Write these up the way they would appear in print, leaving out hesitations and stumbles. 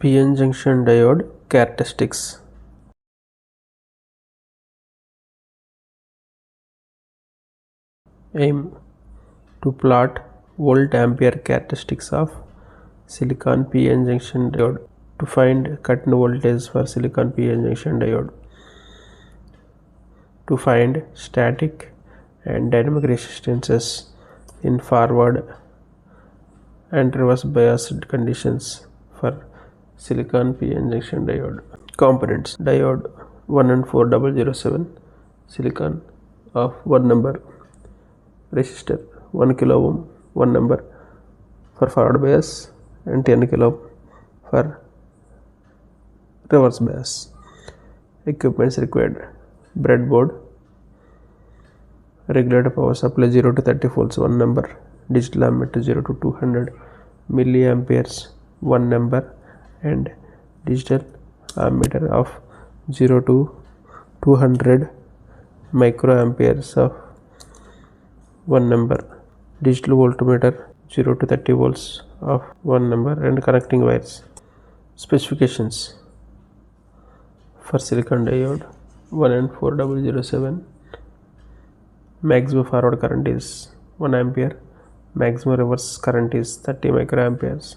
PN junction diode characteristics. Aim to plot volt ampere characteristics of silicon PN junction diode to find cut in voltage for silicon PN junction diode, to find static and dynamic resistances in forward and reverse biased conditions for silicon PN junction diode. Components: diode 1N4007, silicon of 1 number, resistor 1 kilo ohm 1 number for forward bias and 10 kilo ohm for reverse bias. Equipments required: breadboard, regulator power supply 0 to 30 volts 1 number, digital ammeter 0 to 200 milliamperes 1 number, and digital ammeter of 0 to 200 microamperes of 1 number, digital voltmeter 0 to 30 volts of 1 number, and connecting wires. Specifications for silicon diode 1N4007: maximum forward current is 1 ampere, maximum reverse current is 30 microamperes,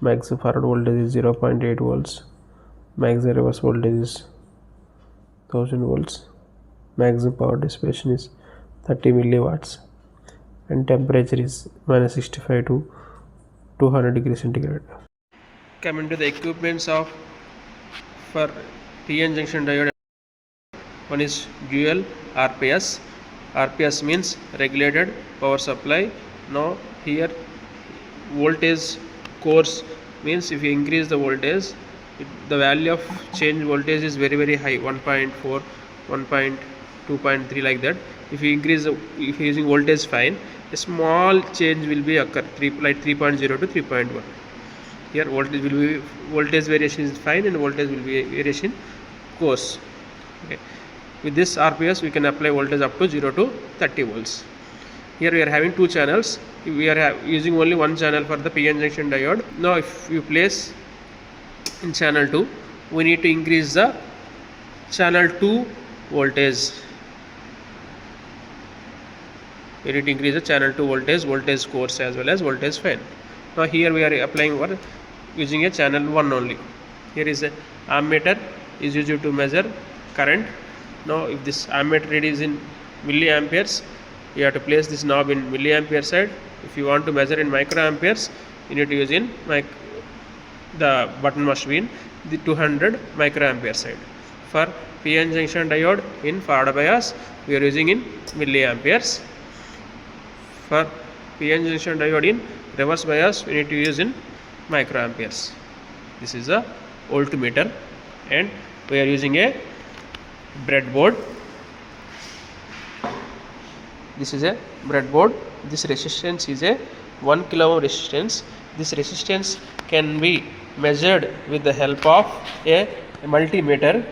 maximum forward voltage is 0.8 volts, maximum reverse voltage is 1000 volts, maximum power dissipation is 30 milliwatts, and temperature is -65 to 200 degrees centigrade. Coming to the equipments of for PN junction diode, one is dual RPS. RPS means regulated power supply. Now here voltage course means if you increase the voltage, the value of change voltage is very high, 1.4, 1.2.3 like that. If you increase if you using voltage fine, a small change will be occur, like 3.0 to 3.1. Here voltage variation is fine and voltage will be variation coarse. Okay. With this RPS we can apply voltage up to 0 to 30 volts. Here we are having two channels. We are using only one channel for the PN junction diode. Now if you place in channel 2, we need to increase the channel 2 voltage. We need to increase the channel 2 voltage course as well as voltage fan. Now here we are applying one using a channel 1 only. Here is a ammeter is used to measure current. Now if this ammeter read is in milliamperes, you have to place this knob in milliampere side. If you want to measure in microamperes, you need to use in the button must be in the 200 microampere side. For PN junction diode in forward bias, we are using in milliamperes. For PN junction diode in reverse bias, we need to use in microamperes. This is a voltmeter, and we are using a breadboard. This is a breadboard. This resistance is a 1 kilo ohm resistance. This resistance can be measured with the help of a multimeter.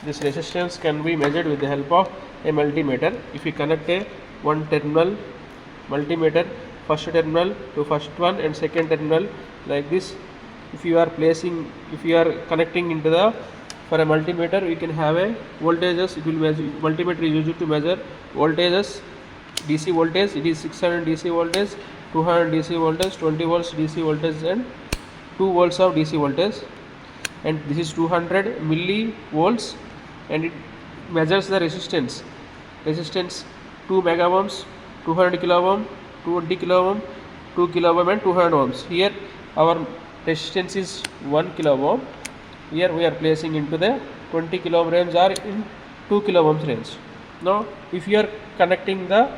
This resistance can be measured with the help of a multimeter. If you connect a one terminal multimeter, first terminal to first one and second terminal like this, if you are connecting into the for a multimeter, we can have a voltages. It will measure, multimeter is used to measure voltages. DC voltage, it is 600 DC voltage, 200 DC voltage, 20 volts DC voltage, and 2 volts of DC voltage, and this is 200 millivolts, and it measures the resistance 2 mega ohms, 200 kilo ohm, 20 kilo ohm, 2 kilo ohm, and 200 ohms. Here our resistance is 1 kilo ohm. Here we are placing into the 20 kilo ohm range or in 2 kilo ohms range. Now if you are connecting the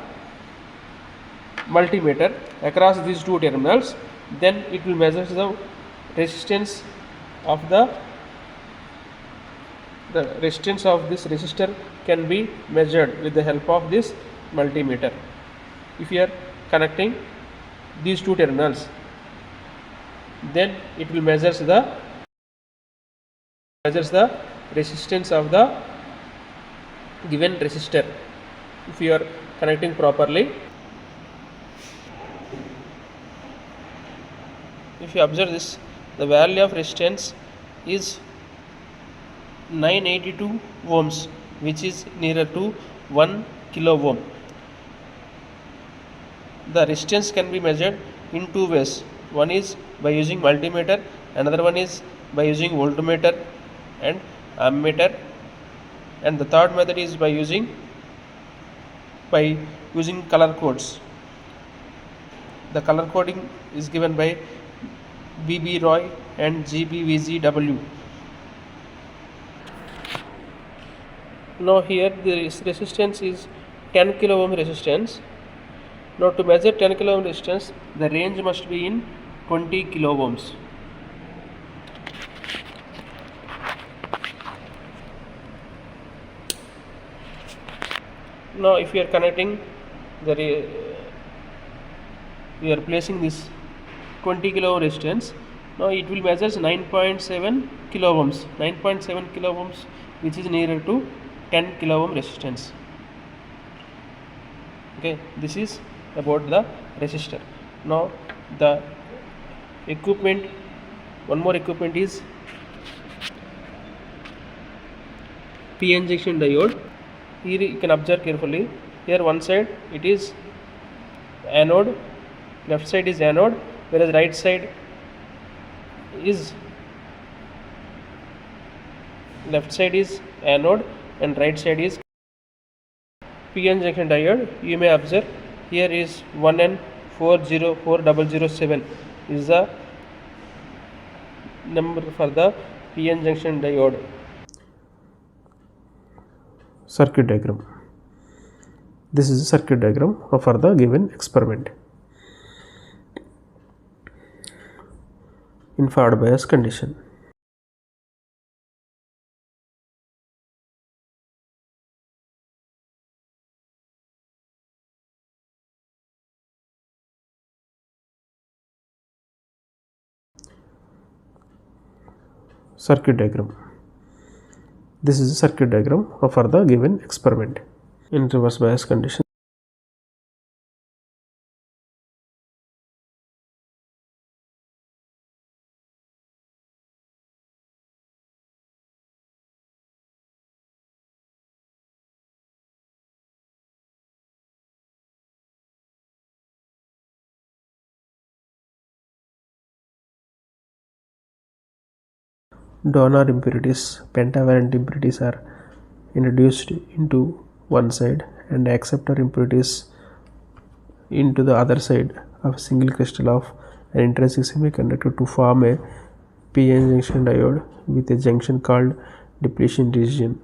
multimeter across these two terminals, then it will measure the resistance of the resistance of this resistor can be measured with the help of this multimeter. If you are connecting these two terminals, then it will measures the resistance of the given resistor. If you are connecting properly, if you observe this, the value of resistance is 982 ohms, which is nearer to 1 kilo ohm. The resistance can be measured in two ways. One is by using multimeter, another one is by using voltmeter and ammeter, and the third method is by using color codes. The color coding is given by BB Roy and GBVGW. Now here the resistance is 10 kilo ohm resistance. Now to measure 10 kilo ohm resistance, the range must be in 20 kilo ohms. Now if you are connecting we are placing this 20 kilo ohm resistance. Now it will measure 9.7 kilo ohms, 9.7 kilo ohms, which is nearer to 10 kilo ohm resistance. Okay, this is about the resistor. Now the equipment, one more equipment is PN junction diode. Here you can observe carefully. Here one side it is anode, left side is anode, whereas right side is anode and right side is PN junction diode. You may observe here is 1N404007 is the number for the PN junction diode. Circuit diagram. This is a circuit diagram for the given experiment. In forward bias condition. Circuit diagram. This is a circuit diagram for the given experiment. In reverse bias condition. Donor impurities, pentavalent impurities are introduced into one side and acceptor impurities into the other side of a single crystal of an intrinsic semiconductor to form a PN junction diode with a junction called depletion region.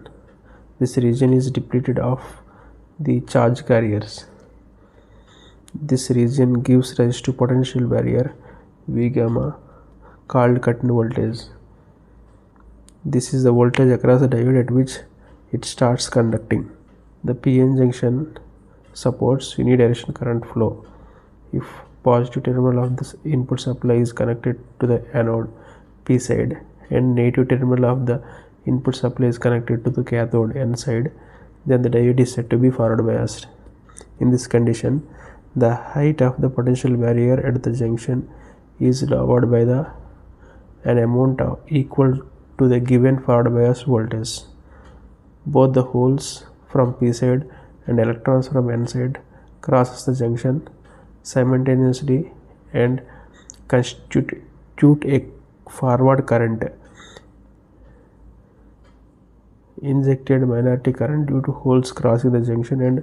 This region is depleted of the charge carriers. This region gives rise to potential barrier V gamma called cut-in voltage. This is the voltage across the diode at which it starts conducting. The PN junction supports unidirectional current flow. If positive terminal of this input supply is connected to the anode P side and negative terminal of the input supply is connected to the cathode N side, then the diode is said to be forward biased. In this condition, the height of the potential barrier at the junction is lowered by an amount equal to the given forward bias voltage. Both the holes from P side and electrons from N side crosses the junction simultaneously and constitute a forward current. Injected minority current due to holes crossing the junction and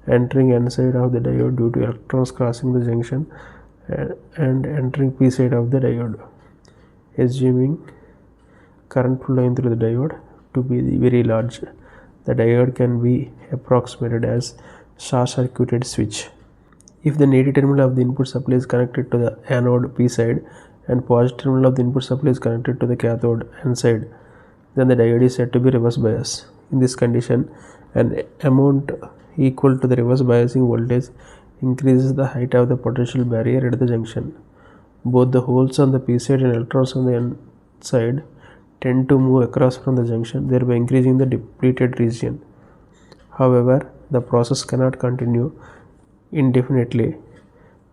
entering N side of the diode due to electrons crossing the junction and entering P side of the diode. Assuming current flowing through the diode to be very large, the diode can be approximated as short-circuited switch. If the negative terminal of the input supply is connected to the anode P side and positive terminal of the input supply is connected to the cathode N side, then the diode is said to be reverse bias. In this condition, an amount equal to the reverse biasing voltage increases the height of the potential barrier at the junction. Both the holes on the P side and electrons on the N side tend to move across from the junction, thereby increasing the depleted region. However, the process cannot continue indefinitely.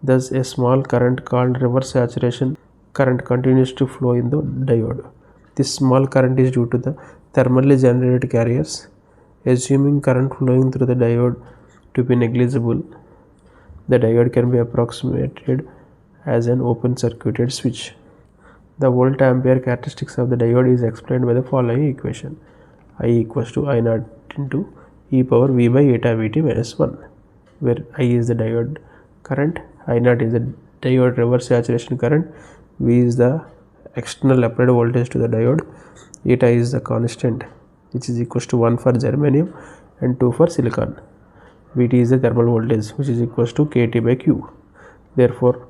Thus, a small current called reverse saturation current continues to flow in the diode. This small current is due to the thermally generated carriers. Assuming current flowing through the diode to be negligible, the diode can be approximated as an open circuited switch. The volt ampere characteristics of the diode is explained by the following equation: I equals to I naught into e power v by eta vt minus 1, where I is the diode current, I naught is the diode reverse saturation current, v is the external applied voltage to the diode, eta is the constant which is equals to 1 for germanium and 2 for silicon. Vt is the thermal voltage which is equals to kT by Q. Therefore,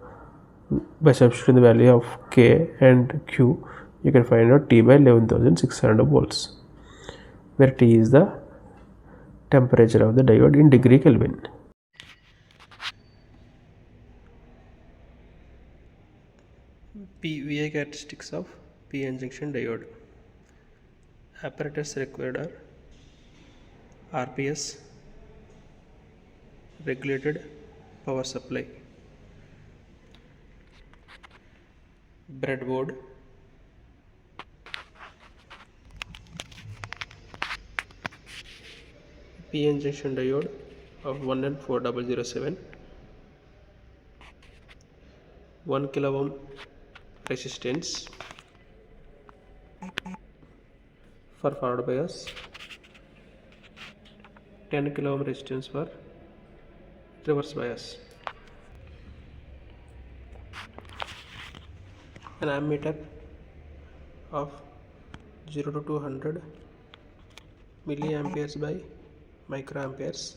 by substituting the value of K and Q, you can find out T by 11,600 volts, where T is the temperature of the diode in degree Kelvin. VA characteristics of PN junction diode. Apparatus required are RPS, regulated power supply, breadboard, PN junction diode of 1N4007, 1 kilo ohm resistance for forward bias, 10 kilo ohm resistance for reverse bias. An ammeter of 0 to 200 milliamperes by microamperes,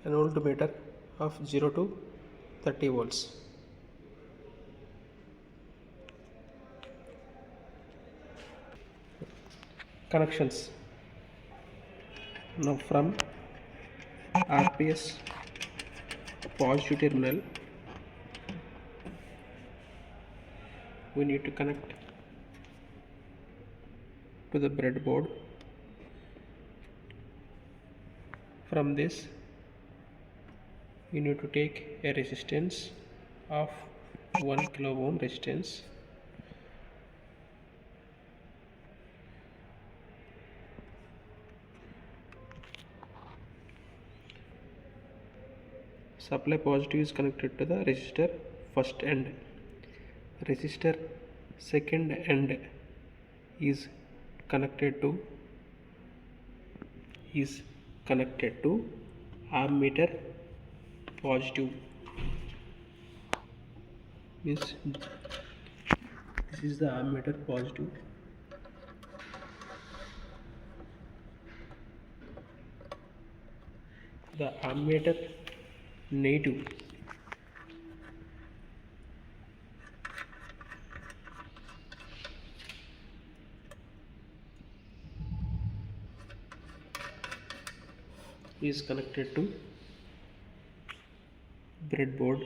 an voltmeter of 0 to 30 volts. Connections. Now from RPS positive terminal, we need to connect to the breadboard. From this, you need to take a resistance of 1 kilo ohm resistance, supply positive is connected to the resistor first end, resistor second end is connected to ammeter positive, means this is the ammeter positive, the ammeter negative is connected to breadboard.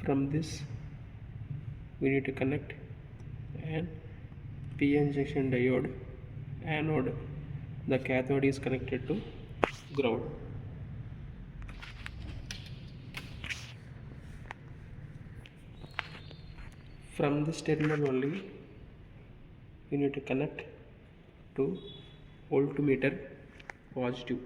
From this, we need to connect an PN junction diode anode. The cathode is connected to ground. From this terminal only, you need to connect to voltmeter positive.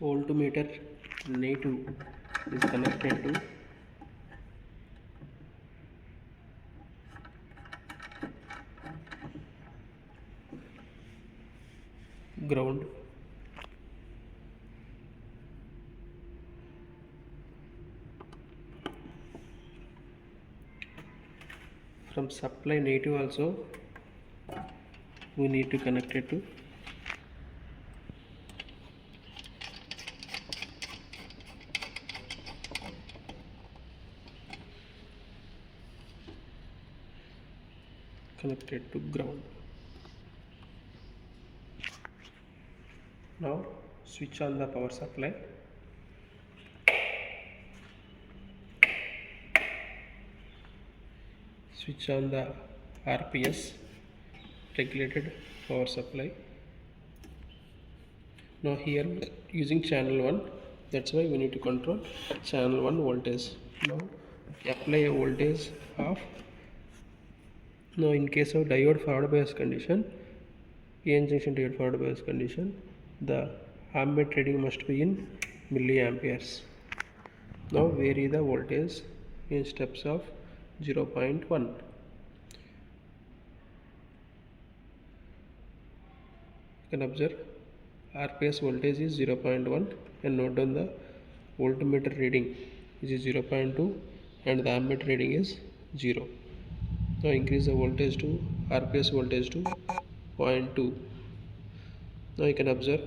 Voltmeter negative is connected to ground. From supply negative also, we need to connect it to ground. Now switch on the power supply. Switch on the RPS regulated power supply. Now here using channel 1, that's why we need to control channel 1 voltage. Now apply a voltage of, now in case of diode forward bias condition, PN junction diode forward bias condition, the ambient reading must be in milliamperes. Now vary the voltage in steps of 0.1. You can observe RPS voltage is 0.1 and note down the voltmeter reading is 0.2 and the ammeter reading is 0. Now increase the voltage to RPS voltage to 0.2. Now you can observe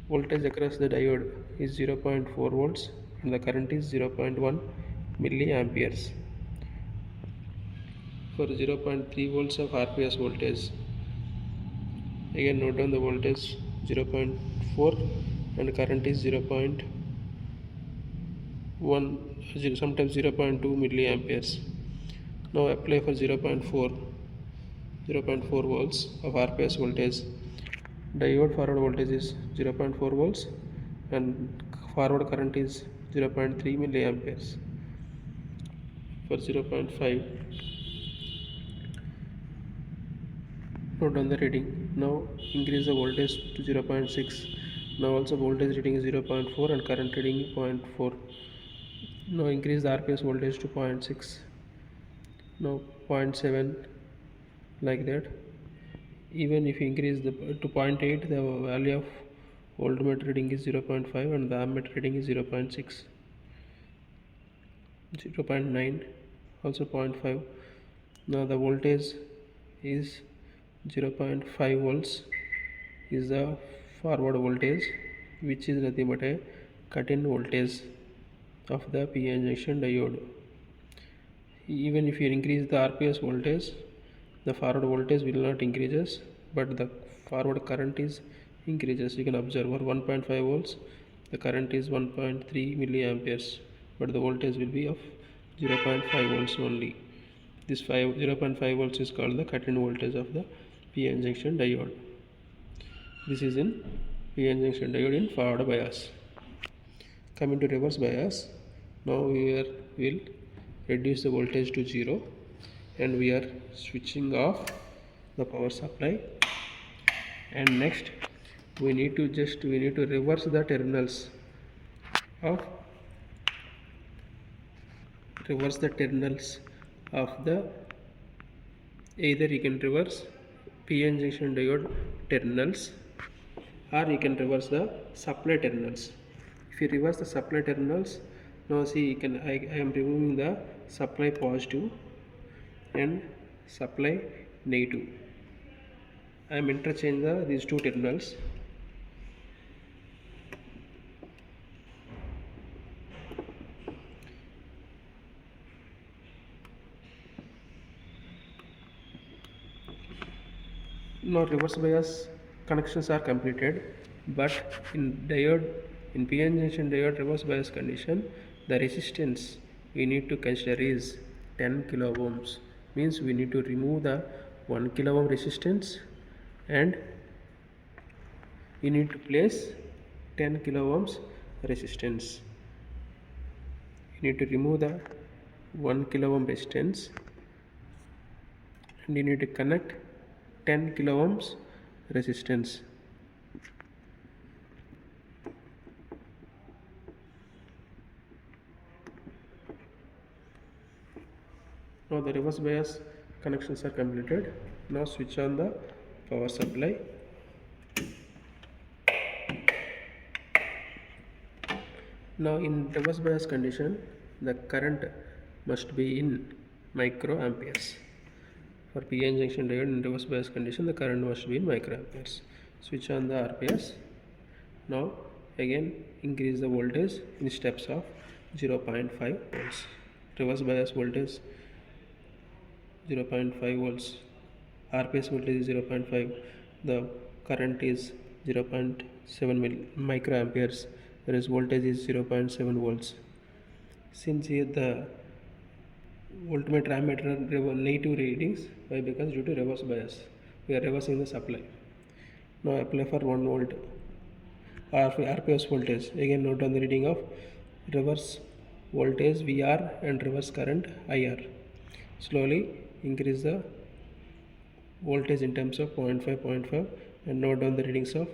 voltage across the diode is 0.4 volts and the current is 0.1 milliamperes. For 0.3 volts of RPS voltage, again note down the voltage 0.4 and current is 0.1, sometimes 0.2 milliamperes. Now apply for 0.4 volts of RPS voltage. Diode forward voltage is 0.4 volts and forward current is 0.3 milliamperes. For 0.5, note down the reading. Now increase the voltage to 0.6. Now also voltage reading is 0.4 and current reading is 0.4. Now increase the RPS voltage to 0.6. Now 0.7, like that. Even if you increase to 0.8, the value of voltmeter reading is 0.5 and the ammeter reading is 0.6. 0.9, also 0.5. Now the voltage is 0.5 volts is the forward voltage, which is nothing but a cut-in voltage of the PN junction diode. Even if you increase the RPS voltage, the forward voltage will not increases, but the forward current is increases. You can observe for 1.5 volts the current is 1.3 milliamperes, but the voltage will be of 0.5 volts only. This 0.5 volts is called the cut-in voltage of the PN junction diode. This is in PN junction diode in forward bias. Coming to reverse bias, now we will reduce the voltage to 0 and we are switching off the power supply, and next we need to reverse the terminals of the, either you can reverse PN junction diode terminals or you can reverse the supply terminals. If you reverse the supply terminals, now see I am removing the supply positive and supply negative. I am interchanging these two terminals. Now reverse bias connections are completed, but in PN junction diode reverse bias condition, the resistance we need to consider is 10 kilo ohms. Means we need to remove the 1 kilo ohm resistance and we need to place 10 kilo ohms resistance. You need to remove the 1 kilo ohm resistance and you need to connect 10 kilo ohms resistance. Now the reverse bias connections are completed. Now switch on the power supply. Now in reverse bias condition, the current must be in microamperes. For PN junction diode in reverse bias condition, the current must be in microamperes. Switch on the RPS. Now again increase the voltage in steps of 0.5 volts. Reverse bias voltage 0.5 volts. RPS voltage is 0.5. The current is 0.7 microamperes, whereas voltage is 0.7 volts. Since here the voltmeter ammeter are negative readings, why? Because due to reverse bias, we are reversing the supply. Now apply for 1 volt RPS voltage. Again note down the reading of reverse voltage VR and reverse current IR. Slowly increase the voltage in terms of 0.5 and note down the readings of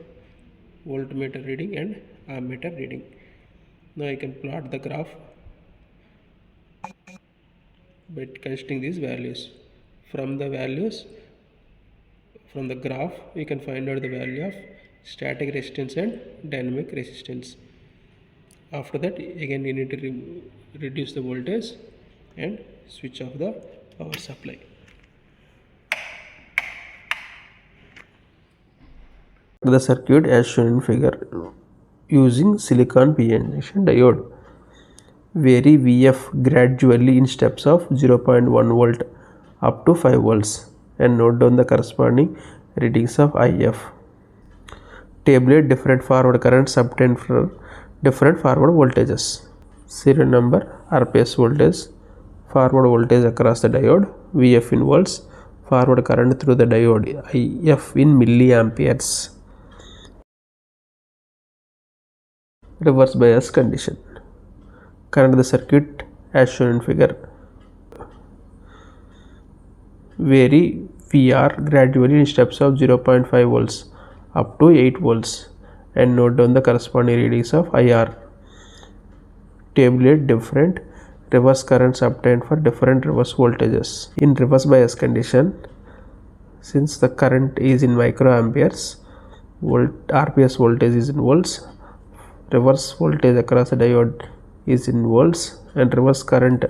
voltmeter reading and ammeter reading. Now I can plot the graph by considering these values. From the graph we can find out the value of static resistance and dynamic resistance. After that again you need to reduce the voltage and switch off the power supply. The circuit as shown in figure using silicon PN junction diode. Vary VF gradually in steps of 0.1 volt up to 5 volts and note down the corresponding readings of IF. Tabulate different forward currents obtained for different forward voltages. Serial number, RPS voltage, forward voltage across the diode, VF in volts, forward current through the diode, IF in milliamperes. Reverse bias condition. Connect the circuit as shown in figure. Vary VR gradually in steps of 0.5 volts up to 8 volts and note down the corresponding readings of IR. Tabulate different reverse currents obtained for different reverse voltages. In reverse bias condition, since the current is in microamperes, RPS voltage is in volts, reverse voltage across the diode is in volts, and reverse current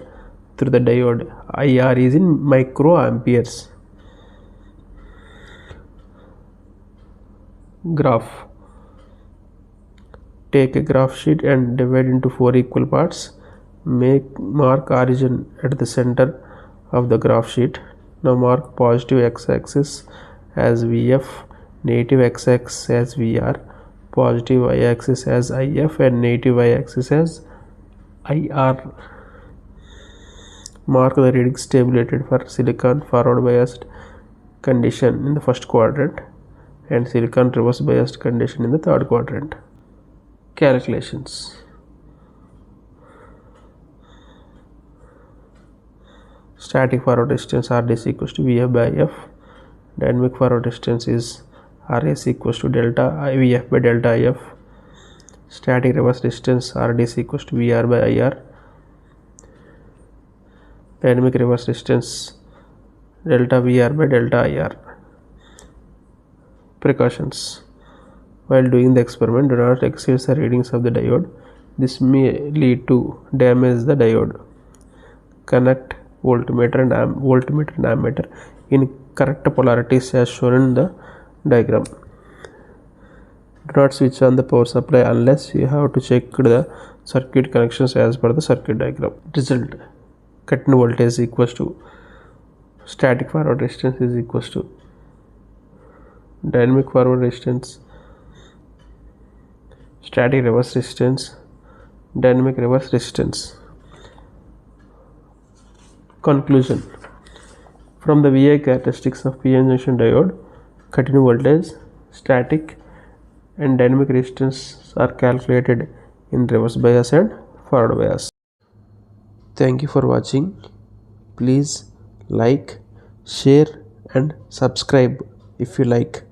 through the diode IR is in microamperes. Graph. Take a graph sheet and divide into 4 equal parts. Mark origin at the center of the graph sheet. Now mark positive x-axis as VF, negative x-axis as VR, positive y-axis as IF and negative y-axis as IR. Mark the readings tabulated for silicon forward biased condition in the first quadrant and silicon reverse biased condition in the third quadrant. Calculations. Static forward resistance RDC equals to VF by IF. Dynamic forward resistance is RAC equals to delta VF by delta IF. Static reverse resistance RDC equals to VR by IR. Dynamic reverse resistance delta VR by delta IR. Precautions. While doing the experiment, do not exceed the readings of the diode. This may lead to damage the diode. Connect voltmeter and ammeter in correct polarities as shown in the diagram. Do not switch on the power supply unless you have to check the circuit connections as per the circuit diagram. Result. Cut-in voltage is equals to static forward resistance is equals to dynamic forward resistance, static reverse resistance, dynamic reverse resistance. Conclusion. From the VI characteristics of PN junction diode, cut-in voltage, static and dynamic resistance are calculated in reverse bias and forward bias. Thank you for watching. Please like, share and subscribe if you like.